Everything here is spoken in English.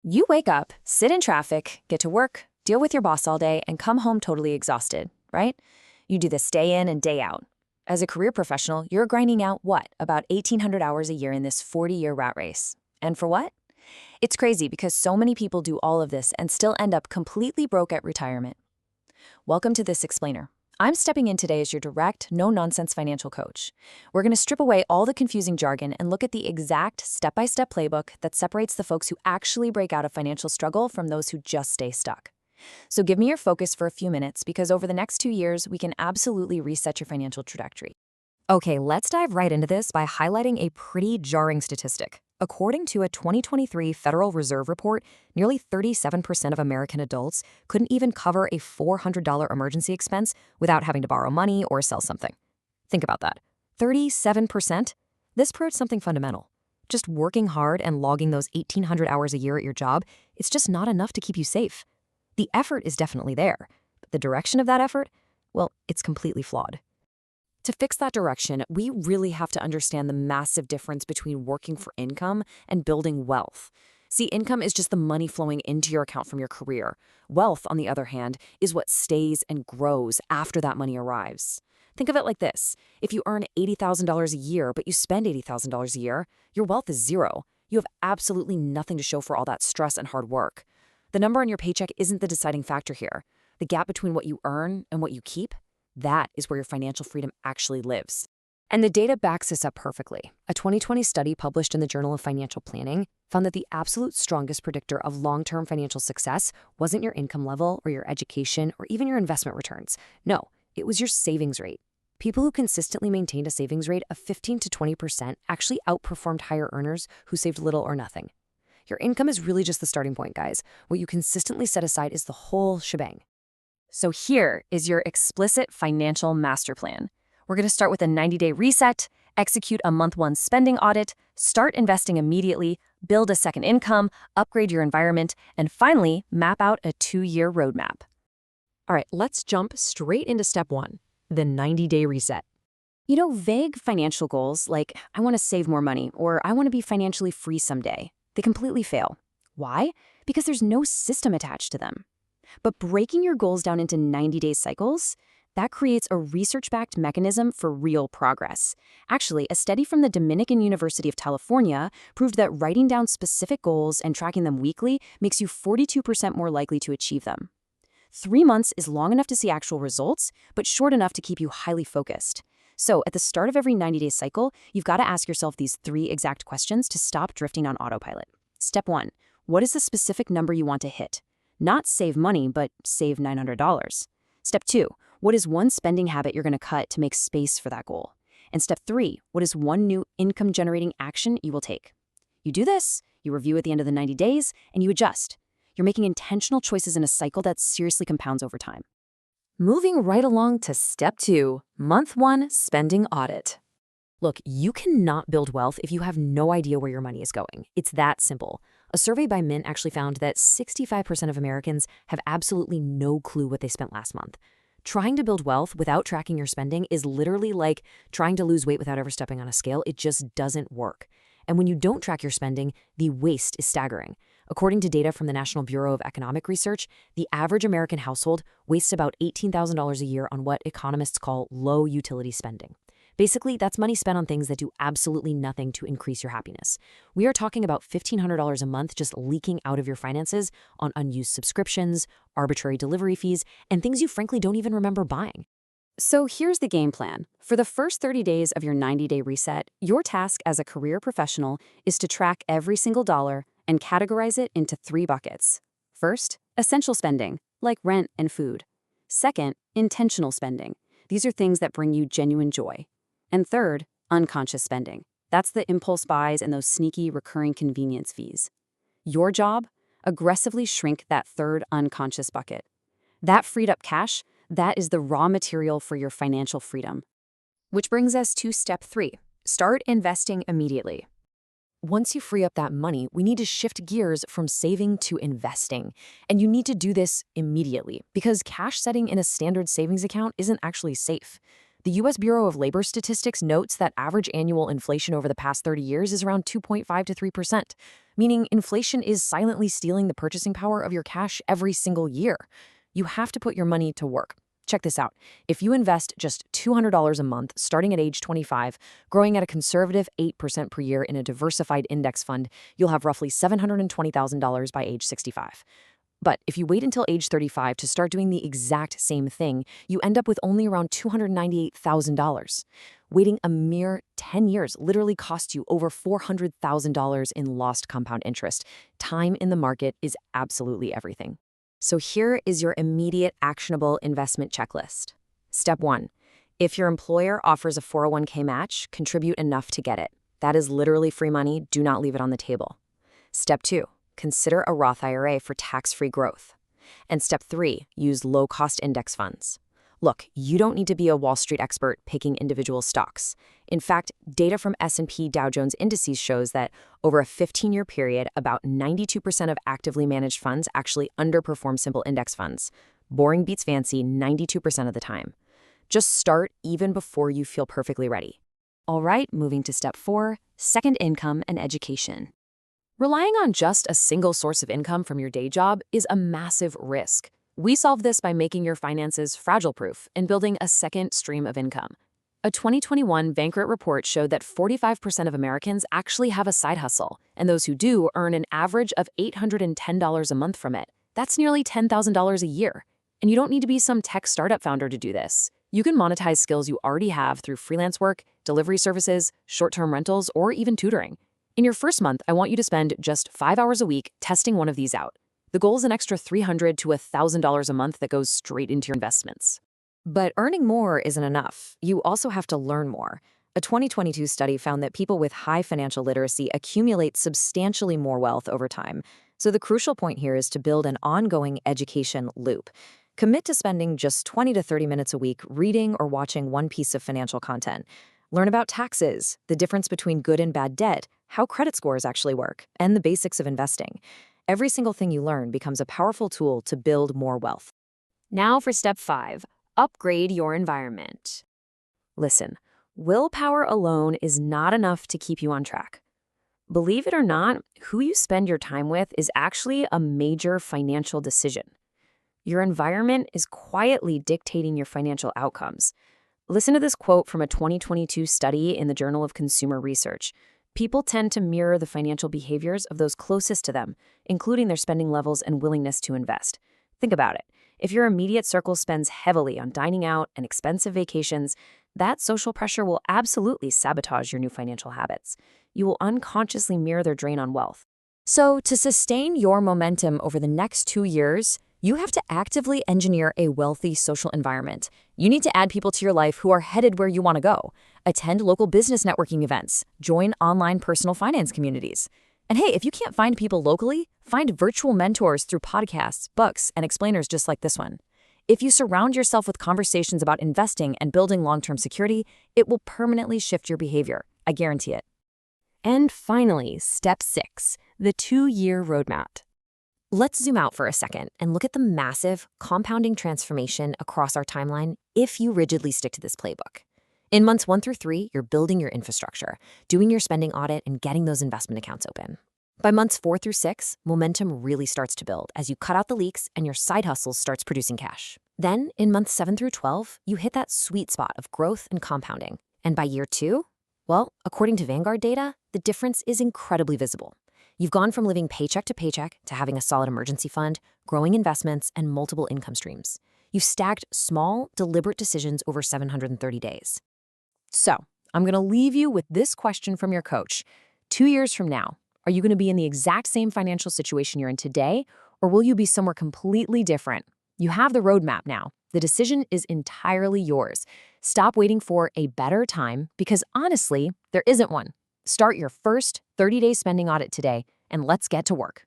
You wake up, sit in traffic, get to work, deal with your boss all day, and come home totally exhausted, right? You do this day in and day out. As a career professional, you're grinding out what? About 1,800 hours a year in this 40-year rat race. And for what? It's crazy because so many people do all of this and still end up completely broke at retirement. Welcome to This Explainer. I'm stepping in today as your direct, no-nonsense financial coach. We're going to strip away all the confusing jargon and look at the exact step-by-step playbook that separates the folks who actually break out of financial struggle from those who just stay stuck. So give me your focus for a few minutes because over the next 2 years, we can absolutely reset your financial trajectory. Okay, let's dive right into this by highlighting a pretty jarring statistic. According to a 2023 Federal Reserve report, nearly 37% of American adults couldn't even cover a $400 emergency expense without having to borrow money or sell something. Think about that. 37%? This proves something fundamental. Just working hard and logging those 1,800 hours a year at your job, it's just not enough to keep you safe. The effort is definitely there, but the direction of that effort, well, it's completely flawed. To fix that direction, we really have to understand the massive difference between working for income and building wealth. See, income is just the money flowing into your account from your career. Wealth, on the other hand, is what stays and grows after that money arrives. Think of it like this. If you earn $80,000 a year, but you spend $80,000 a year, your wealth is zero. You have absolutely nothing to show for all that stress and hard work. The number on your paycheck isn't the deciding factor here. The gap between what you earn and what you keep, that is where your financial freedom actually lives. And the data backs this up perfectly. A 2020 study published in the Journal of Financial Planning found that the absolute strongest predictor of long-term financial success wasn't your income level or your education or even your investment returns. No, it was your savings rate. People who consistently maintained a savings rate of 15 to 20% actually outperformed higher earners who saved little or nothing. Your income is really just the starting point, guys. What you consistently set aside is the whole shebang. So here is your explicit financial master plan. We're going to start with a 90-day reset, execute a month-one spending audit, start investing immediately, build a second income, upgrade your environment, and finally, map out a 2-year roadmap. All right, let's jump straight into step 1, the 90-day reset. You know, vague financial goals like, I want to save more money or I want to be financially free someday, they completely fail. Why? Because there's no system attached to them. But breaking your goals down into 90-day cycles, that creates a research-backed mechanism for real progress. Actually, a study from the Dominican University of California proved that writing down specific goals and tracking them weekly makes you 42% more likely to achieve them. 3 months is long enough to see actual results, but short enough to keep you highly focused. So at the start of every 90-day cycle, you've got to ask yourself these 3 exact questions to stop drifting on autopilot. Step 1, what is the specific number you want to hit? Not save money, but save $900. Step 2, what is one spending habit you're going to cut to make space for that goal? And step 3, what is one new income-generating action you will take? You do this, you review at the end of the 90 days, and you adjust. You're making intentional choices in a cycle that seriously compounds over time. Moving right along to step 2, month 1 spending audit. Look, you cannot build wealth if you have no idea where your money is going. It's that simple. A survey by Mint actually found that 65% of Americans have absolutely no clue what they spent last month. Trying to build wealth without tracking your spending is literally like trying to lose weight without ever stepping on a scale. It just doesn't work. And when you don't track your spending, the waste is staggering. According to data from the National Bureau of Economic Research, the average American household wastes about $18,000 a year on what economists call low utility spending. Basically, that's money spent on things that do absolutely nothing to increase your happiness. We are talking about $1,500 a month just leaking out of your finances on unused subscriptions, arbitrary delivery fees, and things you frankly don't even remember buying. So here's the game plan. For the first 30 days of your 90-day reset, your task as a career professional is to track every single dollar and categorize it into 3 buckets. First, essential spending, like rent and food. Second, intentional spending. These are things that bring you genuine joy. And third, unconscious spending. That's the impulse buys and those sneaky recurring convenience fees. Your job? Aggressively shrink that third unconscious bucket. That freed up cash, that is the raw material for your financial freedom. Which brings us to step 3. Start investing immediately. Once you free up that money, we need to shift gears from saving to investing. And you need to do this immediately because cash setting in a standard savings account isn't actually safe. The U.S. Bureau of Labor Statistics notes that average annual inflation over the past 30 years is around 2.5 to 3%, meaning inflation is silently stealing the purchasing power of your cash every single year. You have to put your money to work. Check this out. If you invest just $200 a month starting at age 25, growing at a conservative 8% per year in a diversified index fund, you'll have roughly $720,000 by age 65. But if you wait until age 35 to start doing the exact same thing, you end up with only around $298,000. Waiting a mere 10 years literally costs you over $400,000 in lost compound interest. Time in the market is absolutely everything. So here is your immediate actionable investment checklist. Step 1. If your employer offers a 401k match, contribute enough to get it. That is literally free money. Do not leave it on the table. Step 2. Consider a Roth IRA for tax-free growth. And step 3, use low-cost index funds. Look, you don't need to be a Wall Street expert picking individual stocks. In fact, data from S&P Dow Jones Indices shows that over a 15-year period, about 92% of actively managed funds actually underperform simple index funds. Boring beats fancy 92% of the time. Just start even before you feel perfectly ready. All right, moving to step 4, second income and education. Relying on just a single source of income from your day job is a massive risk. We solve this by making your finances fragile-proof and building a second stream of income. A 2021 Bankrate report showed that 45% of Americans actually have a side hustle, and those who do earn an average of $810 a month from it. That's nearly $10,000 a year. And you don't need to be some tech startup founder to do this. You can monetize skills you already have through freelance work, delivery services, short-term rentals, or even tutoring. In your first month, I want you to spend just 5 hours a week testing one of these out. The goal is an extra $300 to $1,000 a month that goes straight into your investments. But earning more isn't enough. You also have to learn more. A 2022 study found that people with high financial literacy accumulate substantially more wealth over time. So the crucial point here is to build an ongoing education loop. Commit to spending just 20 to 30 minutes a week reading or watching one piece of financial content. Learn about taxes, the difference between good and bad debt, how credit scores actually work, and the basics of investing. Every single thing you learn becomes a powerful tool to build more wealth. Now for step 5, upgrade your environment. Listen, willpower alone is not enough to keep you on track. Believe it or not, who you spend your time with is actually a major financial decision. Your environment is quietly dictating your financial outcomes. Listen to this quote from a 2022 study in the Journal of Consumer Research. People tend to mirror the financial behaviors of those closest to them, including their spending levels and willingness to invest. Think about it. If your immediate circle spends heavily on dining out and expensive vacations, that social pressure will absolutely sabotage your new financial habits. You will unconsciously mirror their drain on wealth. So, to sustain your momentum over the next 2 years, you have to actively engineer a wealthy social environment. You need to add people to your life who are headed where you want to go. Attend local business networking events. Join online personal finance communities. And hey, if you can't find people locally, find virtual mentors through podcasts, books, and explainers just like this one. If you surround yourself with conversations about investing and building long-term security, it will permanently shift your behavior. I guarantee it. And finally, step 6, the 2-year roadmap. Let's zoom out for a second and look at the massive, compounding transformation across our timeline if you rigidly stick to this playbook. In months 1 through 3, you're building your infrastructure, doing your spending audit, and getting those investment accounts open. By months 4 through 6, momentum really starts to build as you cut out the leaks and your side hustle starts producing cash. Then, in months 7 through 12, you hit that sweet spot of growth and compounding. And by year 2, well, according to Vanguard data, the difference is incredibly visible. You've gone from living paycheck to paycheck to having a solid emergency fund, growing investments, and multiple income streams. You've stacked small, deliberate decisions over 730 days. So, I'm going to leave you with this question from your coach. 2 years from now, are you going to be in the exact same financial situation you're in today, or will you be somewhere completely different? You have the roadmap now. The decision is entirely yours. Stop waiting for a better time because honestly, there isn't one. Start your first 30-day spending audit today, and let's get to work.